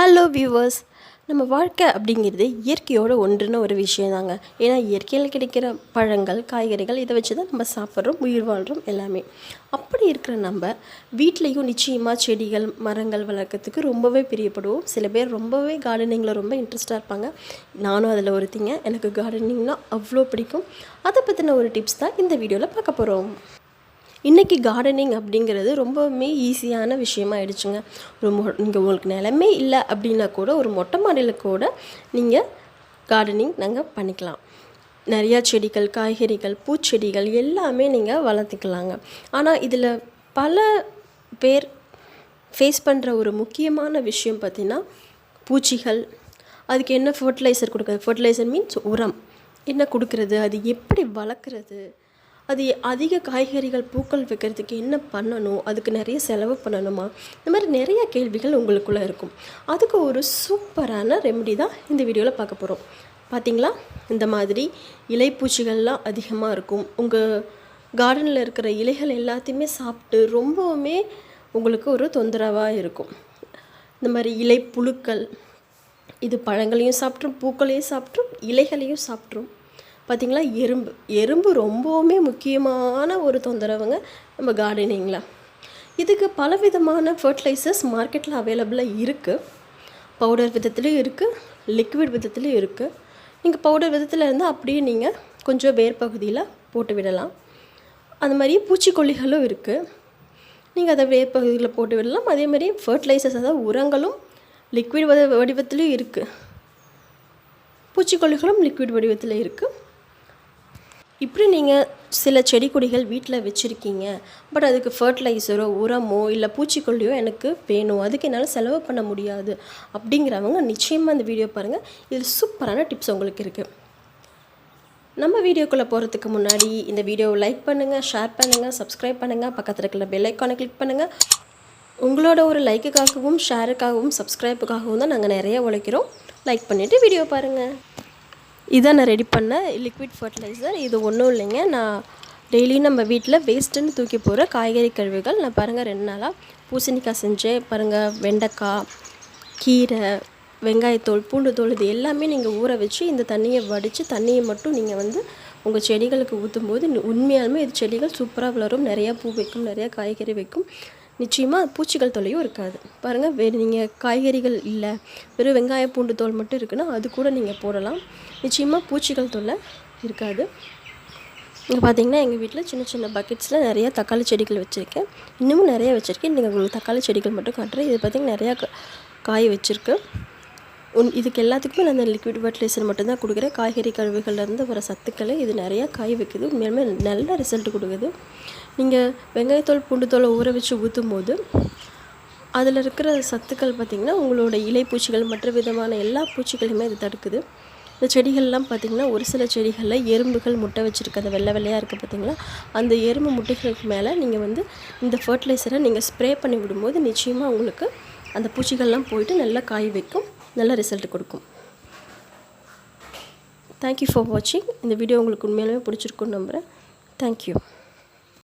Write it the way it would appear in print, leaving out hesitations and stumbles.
Hello viewers, நம்ம வாழ்க்கை அப்படிங்கிறது இயற்கையோடு ஒன்றுன ஒரு விஷயம் தாங்க. ஏன்னா இயற்கையில் கிடைக்கிற பழங்கள், காய்கறிகள் இதை வச்சு தான் நம்ம சாப்பிட்றோம், உயிர் வாழ்கிறோம் எல்லாமே. அப்படி இருக்கிற நம்ம வீட்லேயும் நிச்சயமாக செடிகள், மரங்கள் வளர்க்குறதுக்கு ரொம்பவே பிரியப்படுவோம். சில பேர் ரொம்பவே கார்டனிங்கில் ரொம்ப இன்ட்ரெஸ்ட்டாக இருப்பாங்க. நானும் அதில் ஒருத்திங்க. எனக்கு கார்டனிங்னால் அவ்வளோ பிடிக்கும். அதை பற்றின ஒரு டிப்ஸ் தான் இந்த வீடியோவில் பார்க்க போகிறோம். இன்றைக்கி கார்டனிங் அப்படிங்கிறது ரொம்பவுமே ஈஸியான விஷயமா ஆயிடுச்சுங்க. நீங்கள் உங்களுக்கு நிலமே இல்லை அப்படின்னா கூட ஒரு மொட்டை மாடியில் கூட நீங்கள் கார்டனிங் நாங்கள் பண்ணிக்கலாம். நிறையா செடிகள், காய்கறிகள், பூச்செடிகள் எல்லாமே நீங்கள் வளர்த்துக்கலாங்க. ஆனால் இதில் பல பேர் ஃபேஸ் பண்ணுற ஒரு முக்கியமான விஷயம் பார்த்திங்கன்னா பூச்சிகள். அதுக்கு என்ன ஃபர்டிலைசர் கொடுக்குறது? ஃபர்டிலைசர் மீன்ஸ் உரம் என்ன கொடுக்குறது, அது எப்படி வளர்க்குறது, அது அதிக காய்கறிகள், பூக்கள் வைக்கிறதுக்கு என்ன பண்ணணும், அதுக்கு நிறைய செலவு பண்ணணுமா, இந்த மாதிரி நிறைய கேள்விகள் உங்களுக்குள்ளே இருக்கும். அதுக்கு ஒரு சூப்பரான ரெமெடி தான் இந்த வீடியோவில் பார்க்க போகிறோம். பார்த்திங்களா, இந்த மாதிரி இலைப்பூச்சிகள்லாம் அதிகமாக இருக்கும். உங்கள் கார்டனில் இருக்கிற இலைகள் எல்லாத்தையுமே சாப்பிட்டு ரொம்பவுமே உங்களுக்கு ஒரு தொந்தரவாக இருக்கும். இந்த மாதிரி இலை புழுக்கள் இது பழங்களையும் சாப்பிட்ரும், பூக்களையும் சாப்பிட்ரும், இலைகளையும் சாப்பிட்ரும். பார்த்திங்களா, எறும்பு ரொம்பவுமே முக்கியமான ஒரு தொந்தரவுங்க நம்ம கார்டனிங்கில். இதுக்கு பலவிதமான ஃபர்டிலைசர்ஸ் மார்க்கெட்டில் அவைலபிளாக இருக்குது. பவுடர் விதத்துலேயும் இருக்குது, லிக்விட் விதத்துலேயும் இருக்குது. நீங்கள் பவுடர் விதத்தில் இருந்தால் அப்படியே நீங்கள் கொஞ்சம் வேர் பகுதியில் போட்டு விடலாம். அந்த மாதிரி பூச்சிக்கொல்லிகளும் இருக்குது, நீங்கள் அதை வேர் பகுதியில் போட்டு விடலாம். அதே மாதிரி ஃபர்டிலைசர்ஸ், அதாவது உரங்களும் லிக்விட் வடிவத்துலேயும் இருக்குது, பூச்சிக்கொல்லிகளும் லிக்விட் வடிவத்தில் இருக்குது. இப்படி நீங்கள் சில செடி கொடிகள் வீட்டில் வச்சுருக்கீங்க, பட் அதுக்கு ஃபர்டிலைசரோ உரமோ இல்லை பூச்சிக்கொல்லியோ எனக்கு வேணும், அதுக்கு என்னால் செலவு பண்ண முடியாது அப்படிங்கிறவங்க நிச்சயமாக இந்த வீடியோ பாருங்கள். இதில் சூப்பரான டிப்ஸ் உங்களுக்கு இருக்குது. நம்ம வீடியோக்குள்ளே போகிறதுக்கு முன்னாடி இந்த வீடியோவை லைக் பண்ணுங்கள், ஷேர் பண்ணுங்கள், சப்ஸ்கிரைப் பண்ணுங்கள், பக்கத்தில் இருக்கிற பெல் ஐக்கானை கிளிக் பண்ணுங்கள். உங்களோட ஒரு லைக்குக்காகவும் ஷேருக்காகவும் சப்ஸ்கிரைப்புக்காகவும் தான் நாங்கள் நிறைய உழைக்கிறோம். லைக் பண்ணிவிட்டு வீடியோ பாருங்கள். இதான் நான் ரெடி பண்ண லிக்விட் ஃபர்டிலைசர். இது ஒன்றும் இல்லைங்க, நான் டெய்லியும் நம்ம வீட்டில் வேஸ்ட்டுன்னு தூக்கி போகிற காய்கறி கழிவுகள். நான் பாருங்கள் 2 நாளாக பூசணிக்காய் செஞ்சேன், பாருங்கள் வெண்டைக்காய், கீரை, வெங்காயத்தோல், பூண்டுத்தோல் இது எல்லாமே நீங்கள் ஊற வச்சு இந்த தண்ணியை வடித்து தண்ணியை மட்டும் நீங்கள் உங்கள் செடிகளுக்கு ஊற்றும்போது உண்மையாலுமே இது செடிகள் சூப்பராக வளரும், நிறையா பூ வைக்கும், நிறையா காய்கறி வைக்கும். நிச்சயமாக பூச்சிகள் தொல்லையும் இருக்காது. பாருங்கள், வேறு நீங்கள் காய்கறிகள் இல்லை, வெறும் வெங்காய பூண்டு தோல் மட்டும் இருக்குன்னா அது கூட நீங்கள் போடலாம். நிச்சயமாக பூச்சிகள் தொல்லை இருக்காது. இங்கே பார்த்தீங்கன்னா எங்கள் வீட்டில் சின்ன சின்ன பக்கெட்ஸில் நிறையா தக்காளி செடிகள் வச்சுருக்கேன், இன்னமும் நிறையா வச்சுருக்கேன். நீங்கள் உங்களுக்கு தக்காளி செடிகள் மட்டும் காட்டுறேன். இது பார்த்திங்கன்னா நிறையா காய் வச்சுருக்கு. இதுக்கு எல்லாத்துக்குமே நான் அந்த லிக்விட் ஃபர்டிலைசர் மட்டும்தான் கொடுக்குறேன். காய்கறி கழிவுகள்லேருந்து வர சத்துக்களை இது நிறையா காய் வைக்குது, உண்மையுமே நல்ல ரிசல்ட் கொடுக்குது. நீங்கள் வெங்காயத்தோல், பூண்டுத்தோலை ஊற வச்சு ஊற்றும் போது அதில் இருக்கிற சத்துக்கள் பார்த்திங்கன்னா உங்களோட இலை பூச்சிகள், மற்ற விதமான எல்லா பூச்சிகளையுமே இது தடுக்குது. இந்த செடிகள்லாம் பார்த்திங்கன்னா ஒரு சில செடிகளில் எறும்புகள் முட்டை வச்சுருக்கு, அந்த வெள்ளை வெள்ளையாக இருக்குது பார்த்திங்களா, அந்த எறும்பு முட்டைகளுக்கு மேலே நீங்கள் இந்த ஃபர்டிலைசரை நீங்கள் ஸ்ப்ரே பண்ணி விடும்போது நிச்சயமாக உங்களுக்கு அந்த பூச்சிகள்லாம் போயிட்டு நல்லா காய் வைக்கும், நல்ல ரிசல்ட் கொடுக்கும். தேங்க்யூ ஃபார் வாட்சிங். இந்த வீடியோ உங்களுக்கு உண்மையிலுமே பிடிச்சிருக்குன்னு நம்புகிறேன். தேங்க்யூ.